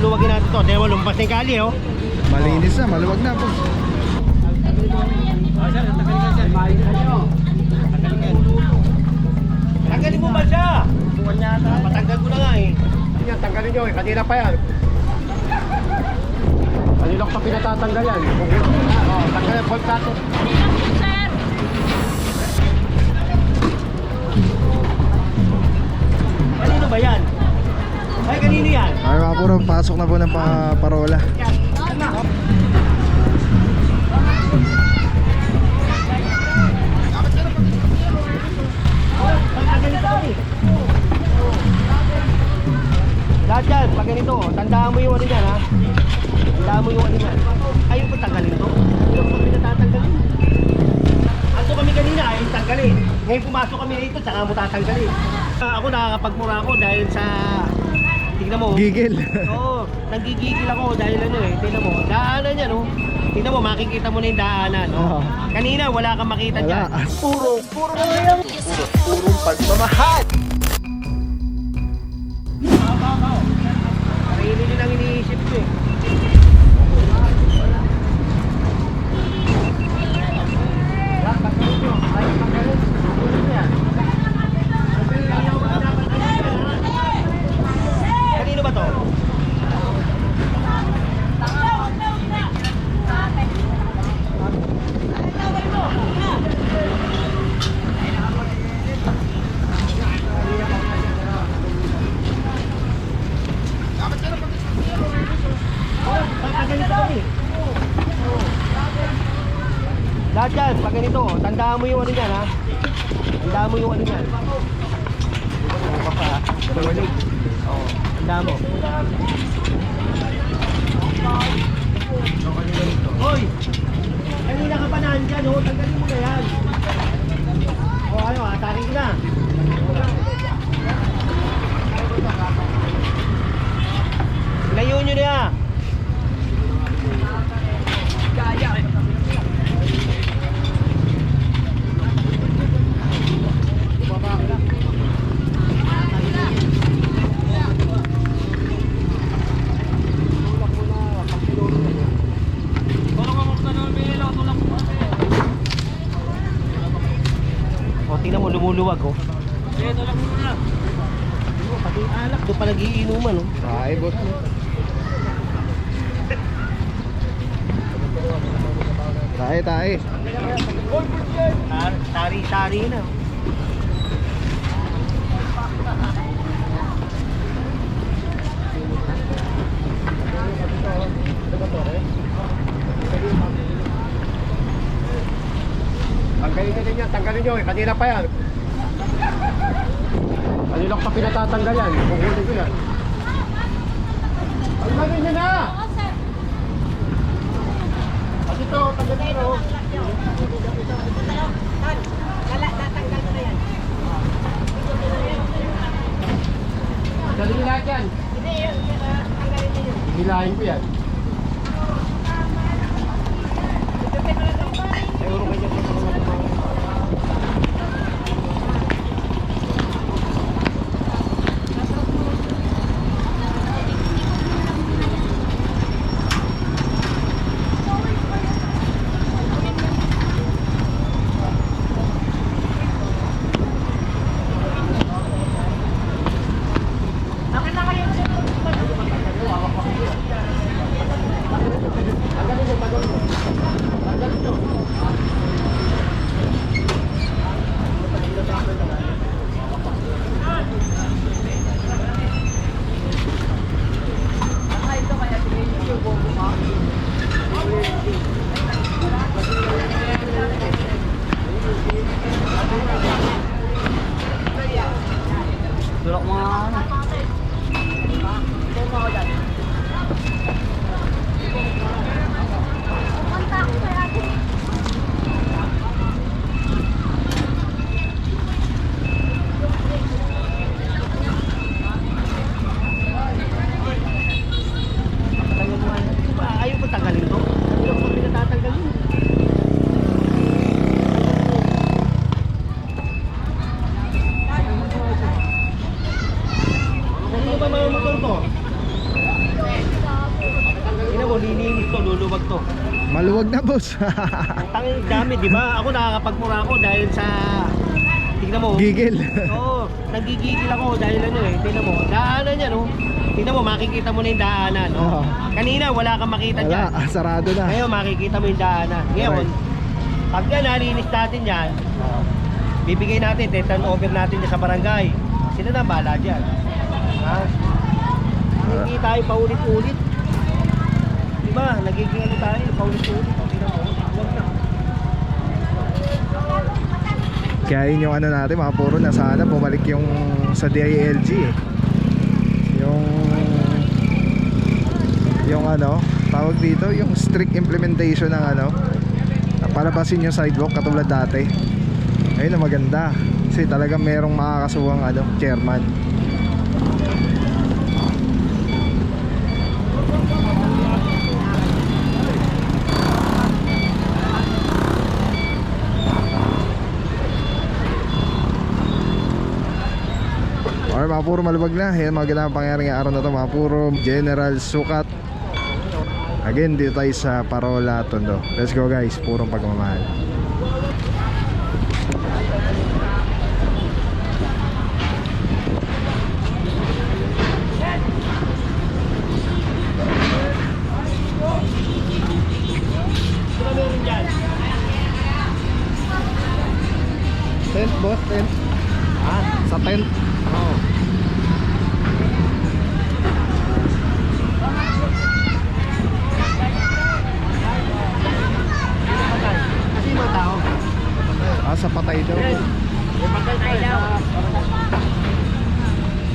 Luluwagin natin to. Dahil lumpas na yung kali, oh. Malinis na, maluwag na po. Tanggalin mo ba siya? Patanggal ko na nga eh. Yan, tanggalin nyo eh. Kanina pa yan. Kanina ko pa pinatatanggal yan. Tanggalin bolt natin. Kanino ba yan? Ay, kanino yan? Ay mga puro, pasok na po ng parola. Lahat yan, pag ganito, tandaan mo yung ano yan ha. Tandaan mo yung ano yan. Ayaw ko tanggalin to. Ayaw ko pinatatanggalin. Ando kami kanina ay tanggalin. Ngayon pumasok kami dito, tsaka mo tatanggalin. Ako nakakapagmura ako dahil sa... Tignan mo. Gigil. Oo, nanggigigil ako dahil ano eh. Tignan mo, daanan yan oh. Tignan mo, makikita mo na yung daanan. Oh. Kanina, wala kang makita dyan. Puro pagmamahal. Sarili nyo lang iniisip ko eh. Kanino ba to? Lahat yan, pag ganito, tandaan mo yung ano yan ha. Tandaan mo yung ano yan. Oo, tandaan mo. Hoy! Kanina ka pa nandyan oh, tanggalin mo na yan. O ano, atakin ko na. Layo nyo na yan. Gaya eh. Tingnan mo, lumuluwag oh. Ito lang muna. Pati alak, doon pa nagiinuman oh. Ay, boss mo. Tae. Tari na. Tanggalin na din yan, tanggalin nyo eh, kanina pa yan. Kanina ko pa pinatatanggal yan, pukunin ko yan. Tanggalin nyo na! At ito, tanggalin nyo. Natanggal ko na yan. Tanggalin nyo lahat yan. Hindi, tanggalin nyo. Hilahin ko yan. Euro kayo dyan. to, luluwag to. Maluwag na, boss. Tanging dami, di ba? Ako nakakapagmura ako dahil sa... Tignan mo. Gigil. Oo, nagigigil ako dahil ano eh. Tignan mo, daanan niya no. Tignan mo, makikita mo na yung daanan. No? Oo. Kanina wala kang makita dyan. Wala, sarado na. Ngayon makikita mo yung daanan. Ngayon, pag yan nalinis natin yan, bibigay natin, turn over natin yan sa barangay. Sila na bahala dyan. Ha? Hindi tayo paulit-ulit. Diba? Nagiging ano tayo, paulit-ulit. Tignan mo, huwag na. Kaya yun yung ano natin, mga puro na sana bumalik yung sa DILG eh. Yung ano, tawag dito, yung strict implementation ng ano, palabasin yung sidewalk katulad dati. Ayun na maganda. Kasi talagang merong makakasuwang ano, chairman. Or mga puro maluwag na. Yan mga ganang pangyari ng araw na to. Mga puro general sukat. Again, dito tayo sa Parola, Tondo. Let's go guys, purong pagmamahal. Sino meron dyan? Tent boss, tent. Ha? Sa tent. Oo. Kasi yung mga tao. Ah, sa patay daw. Yung patay tayo.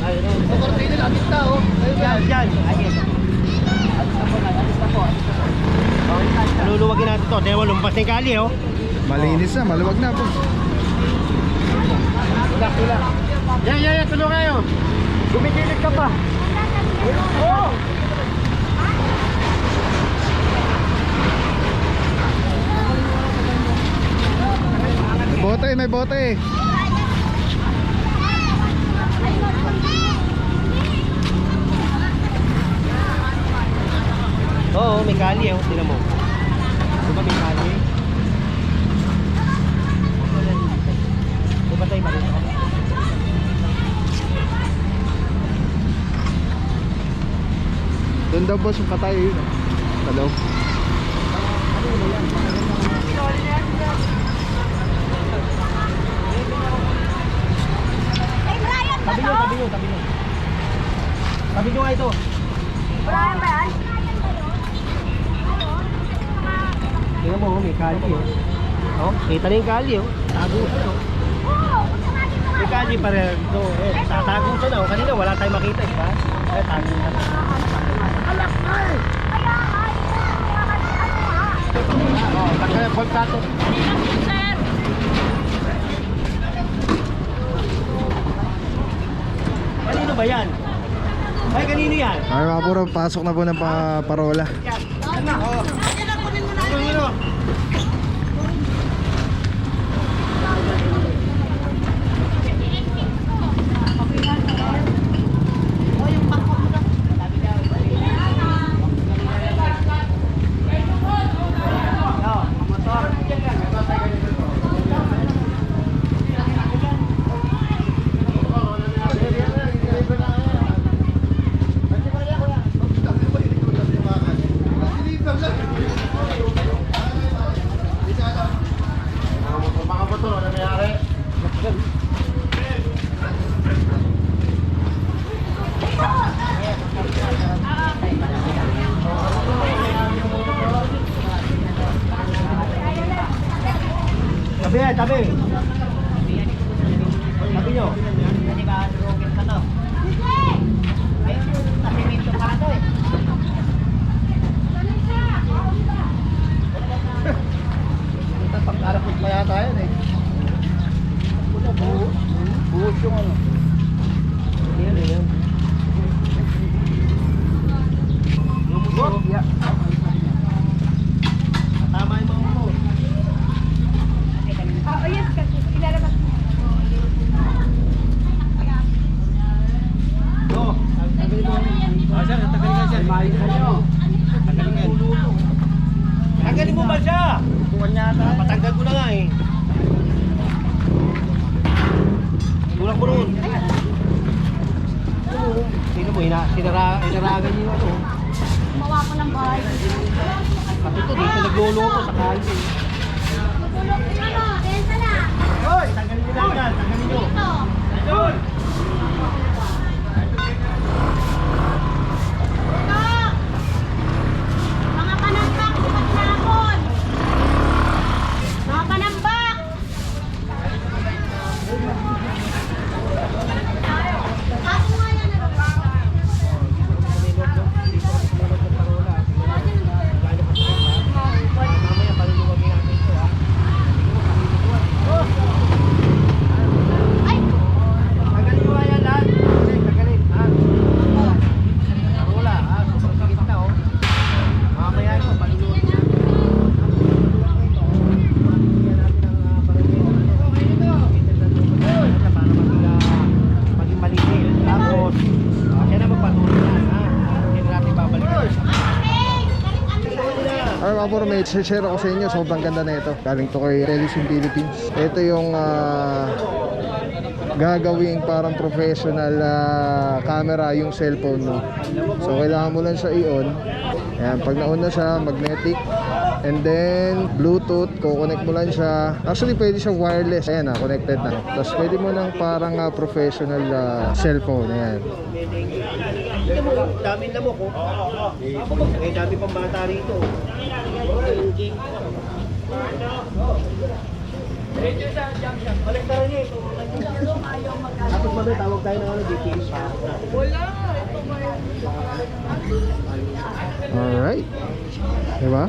Ay, no. Sa kortina, alis na, oh. Dyan, dyan. Alis na po. Luluwagin natin to. Dahil lumpas na yung kali, oh. Malinis na, maluwag na boss. Wala. Yan, tulong kayo. Gumigilid ka pa. Oo. May bote, may bote. Oo, may kali, oh. Tingnan mo. Di ba may kali? Di ba tayo marito? Doon daw boss yung patay yun. Hello. Tabi nyo. Tabi nyo nga ito. Brian ba yan? Tingnan mo, may kali, oh. Oh, kita na yung kali, oh. Tago siya, oh. May kali pa rin ito. Eh, tatago siya na, oh. Kanina wala tayong makita, di ba? Eh, tago na. Oh, takal yung bolt natin. Kanino ba yan? Ay, kanino yan? Ay mga puro, pasok na po ng Parola. Yan. Yan na, oh. Kanino? Tabi yan, tabi. Tabi nyo. Hindi ba drogin ka to? Ay, nasimento pa to eh. Pag-arapot pa yata yan eh. Buhos yung ano. Yan. Yung buhos. Tama yung mga buhos. Oh, yes ka. niyo yung ano. Gumawa ko ng bahay. Pati ito, dito nagluloko sa kalye. Tulog ko ano, densa na. Hoy! Tanggalin nyo lang yan, tanggalin nyo. Ito. Idol! Mga panambak, sipat na hapon. Mga panambak. Ako nga yan. Mamaya paluluwagin natin ito ha. Ay! Tanggalin mo nga yan lahat. Tanggalin, ha. Parola ha, sobrang sakit na oh. Mamaya ito, paluluwagin natin. Bigyan natin ang para maging maligid. Tapos, siya na magpatuloy na ha. Hindi na natin babalikan. Ay mga bro, may share ako sa inyo. Sobrang ganda na ito. Galing to kay Telesim Philippines. Ito yung gagawing parang professional camera yung cellphone mo. So kailangan mo lang siya i-on. Ayan, pag na-on na siya, magnetic. And then Bluetooth, kukonect mo lang siya. Actually pwede siya wireless. Ayan na, connected na. Tapos pwede mo ng parang professional cellphone. Ayan. Ito mo, dami na mo ko. Eh, dami pang bata rito. Balik na rin eh. Tapos mamaya tawag tayo ng ano, DPS pa. Alright. Diba?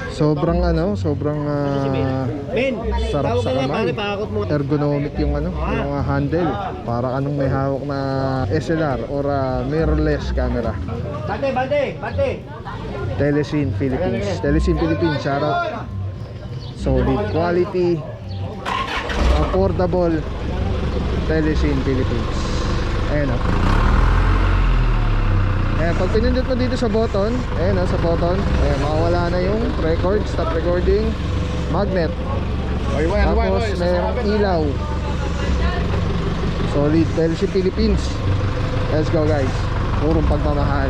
Sobrang sobrang Men, sarap tawag sa ka nga, kamay. pare, pakakot mo. Ergonomic yung yung handle. Para anong may hawak na SLR or mirrorless camera. Bate, bate, bate. Telesim Philippines. Telesim Philippines, shout out. Solid quality, affordable. Telesim Philippines. Ayan o. Ayan, pag pinindot mo dito sa button, ayan sa button, ayan, makawala na yung record, stop recording, magnet. Tapos mayroong ilaw. Solid, Telesim Philippines. Let's go guys. Purong pagmamahal.